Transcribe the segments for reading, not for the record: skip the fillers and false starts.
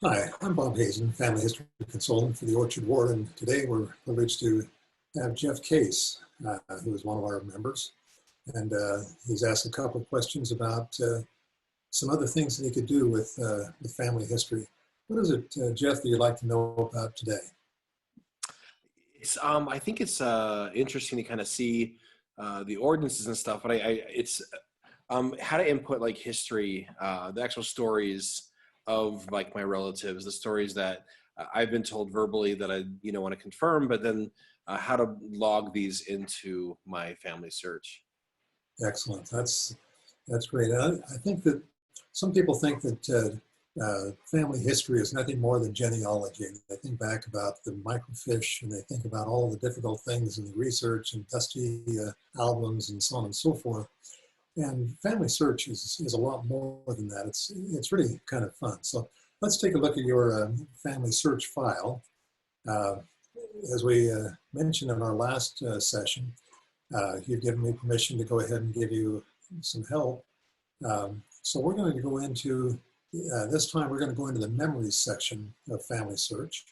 Hi, I'm Bob Hazen, Family History Consultant for the Orchard Ward, and today we're privileged to have Jeff Case, who is one of our members, and he's asked a couple of questions about some other things that he could do with family history. What is it, Jeff, that you'd like to know about today? I think it's interesting to kind of see the ordinances and stuff, but it's how to input like history, the actual stories of like my relatives, the stories that I've been told verbally that I want to confirm, but then how to log these into my family search. Excellent. That's great. I think that some people think that family history is nothing more than genealogy. They think back about the microfiche and they think about all the difficult things in the research and dusty albums and so on and so forth. And family search is a lot more than that. It's really kind of fun. So let's take a look at your family search file. Uh, as we mentioned in our last session, you've given me permission to go ahead and give you some help. So we're going to go into, this time we're going to go into the memories section of Family Search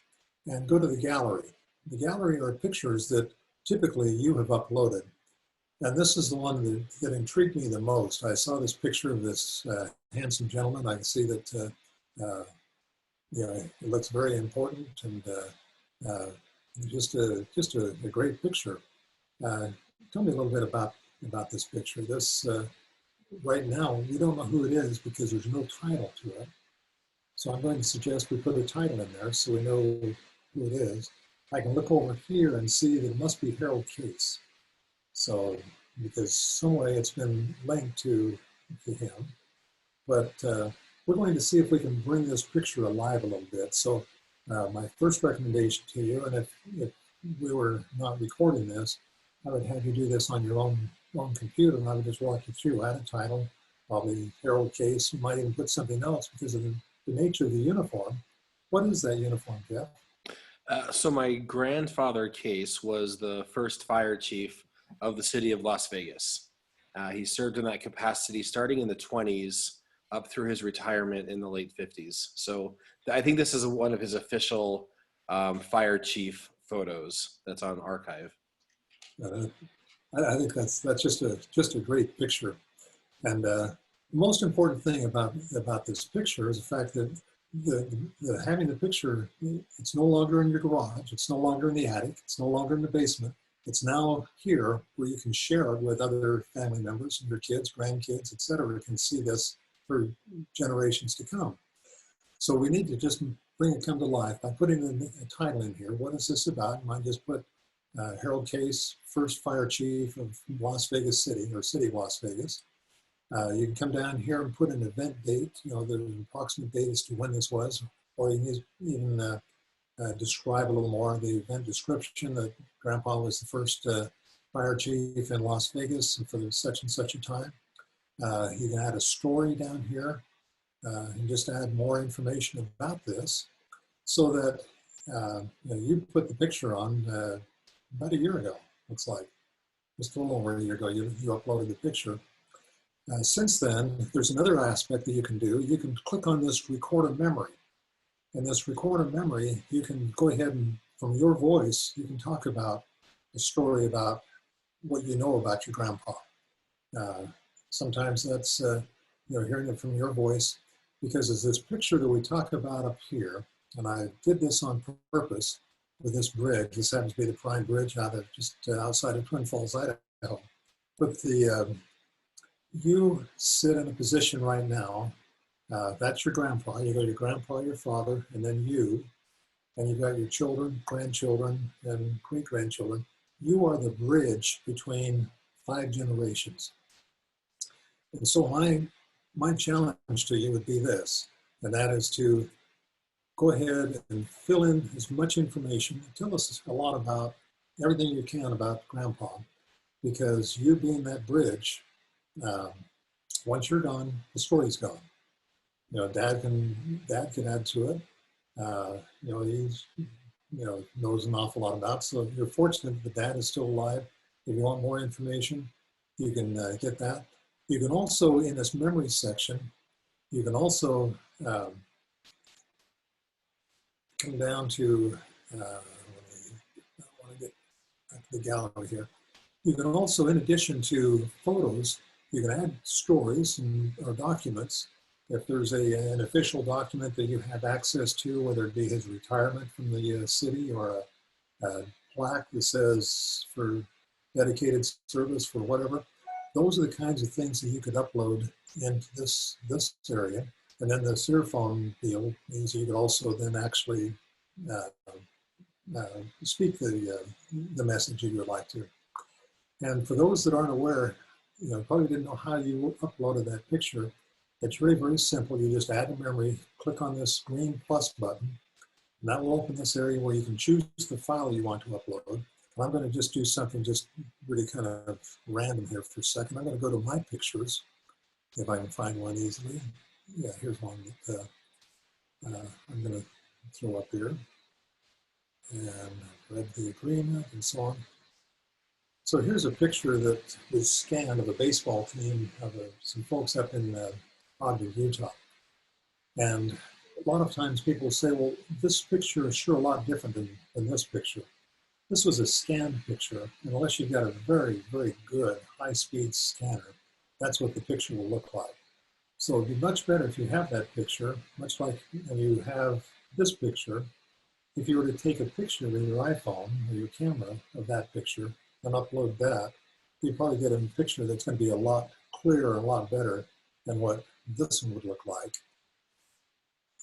and go to the gallery. The gallery are pictures that typically you have uploaded. And this is the one that intrigued me the most. I saw this picture of this handsome gentleman. I can see that it looks very important and just a great picture. Tell me a little bit about this picture. This right now we don't know who it is because there's no title to it. So I'm going to suggest we put a title in there so we know who it is. I can look over here and see that it must be Harold Case. So because some way it's been linked to him, but we're going to see if we can bring this picture alive a little bit. So my first recommendation to you, and if we were not recording this, I would have you do this on your own computer, and I would just walk you through. Add a title, probably Harold Case. You might even put something else because of the nature of the uniform. What is that uniform, Jeff? So my grandfather Case was the first fire chief of the city of Las Vegas. He served in that capacity starting in the 20s up through his retirement in the late 50s. So I think this is one of his official fire chief photos that's on archive. I think that's just a great picture. And the most important thing about this picture is the fact that having the picture, it's no longer in your garage, it's no longer in the attic, it's no longer in the basement. It's now here where you can share it with other family members and your kids, grandkids, etc. Can see this for generations to come. So we need to just bring it come to life by putting a title in here. What is this about? You might just put Harold Case, first fire chief of Las Vegas City, or City of Las Vegas. You can come down here and put an event date, the approximate date as to when this was, or you can even describe a little more the event description that Grandpa was the first fire chief in Las Vegas for such and such a time. You can add a story down here and just add more information about this so that you put the picture on about a year ago, looks like. Just a little over a year ago, you uploaded the picture. Since then, there's another aspect that you can do. You can click on this record a memory. In this record a memory, you can go ahead and, from your voice, you can talk about a story about what you know about your grandpa. Sometimes that's hearing it from your voice, because as this picture that we talk about up here, and I did this on purpose with this bridge. This happens to be the prime bridge just outside of Twin Falls, Idaho. But you sit in a position right now. That's your grandpa. You got your grandpa, your father, and then you. And you've got your children, grandchildren, and great-grandchildren. You are the bridge between 5 generations. And so my challenge to you would be this, and that is to go ahead and fill in as much information. Tell us a lot about everything you can about Grandpa, because you being that bridge, once you're gone, the story's gone. Dad can add to it. He's knows an awful lot about. So you're fortunate that Dad is still alive. If you want more information, you can get that. You can also, in this memory section, you can also come down to, I want to get back to the gallery here. You can also, in addition to photos, you can add stories or documents. If there's an official document that you have access to, whether it be his retirement from the city or a plaque that says for dedicated service for whatever, those are the kinds of things that you could upload into this area. And then the Searphone deal means you could also then actually speak the message you would like to. And for those that aren't aware, probably didn't know how you uploaded that picture. It's really very simple. You just add a memory, click on this green plus button, and that will open this area where you can choose the file you want to upload. And I'm going to just do something just really kind of random here for a second. I'm going to go to my pictures, if I can find one easily. Yeah, here's one that I'm going to throw up here. And read the agreement and so on. So here's a picture that was scanned of a baseball team of some folks up in Ogden, Utah. And a lot of times people say, well, this picture is sure a lot different than this picture. This was a scanned picture, and unless you've got a very, very good high-speed scanner, that's what the picture will look like. So it'd be much better if you have that picture, much like you have this picture. If you were to take a picture with your iPhone or your camera of that picture and upload that, you'd probably get a picture that's going to be a lot clearer, a lot better than what this one would look like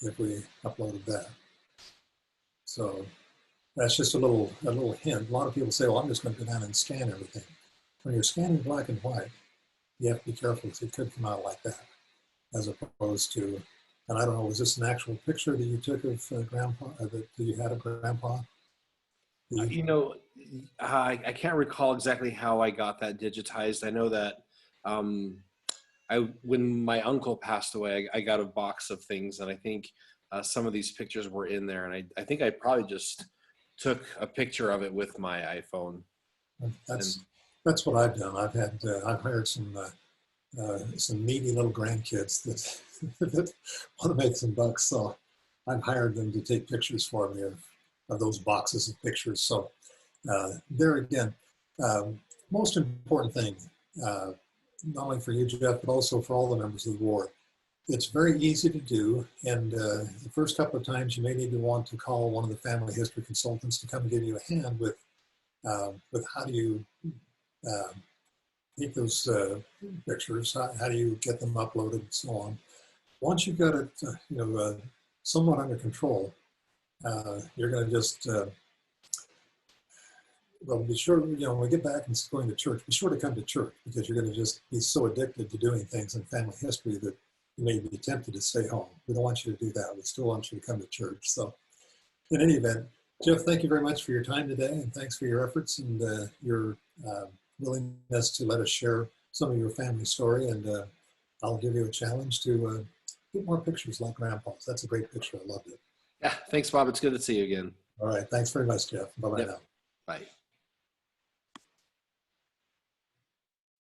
if we uploaded that. So that's just a little hint. A lot of people say, well, I'm just going to go down and scan everything. When you're scanning black and white, you have to be careful because it could come out like that, as opposed to, and I don't know, was this an actual picture that you took of Grandpa, that you had of Grandpa? I can't recall exactly how I got that digitized. I know that when my uncle passed away, I got a box of things, and I think some of these pictures were in there, and I think I probably just took a picture of it with my iPhone. That's what I've done. I've hired some needy little grandkids that want to make some bucks, so I've hired them to take pictures for me of those boxes of pictures. So there again, most important thing, not only for you, Jeff, but also for all the members of the board. It's very easy to do, and the first couple of times you may need to want to call one of the family history consultants to come and give you a hand with how do you take those pictures, how do you get them uploaded, and so on. Once you've got it, somewhat under control, you're going to just well, be sure, when we get back and going to church, be sure to come to church, because you're going to just be so addicted to doing things in family history that you may be tempted to stay home. We don't want you to do that. We still want you to come to church. So in any event, Jeff, thank you very much for your time today, and thanks for your efforts and your willingness to let us share some of your family story. And I'll give you a challenge to get more pictures like Grandpa's. That's a great picture. I loved it. Yeah, thanks, Bob. It's good to see you again. All right. Thanks very much, Jeff. Bye-bye now. Bye.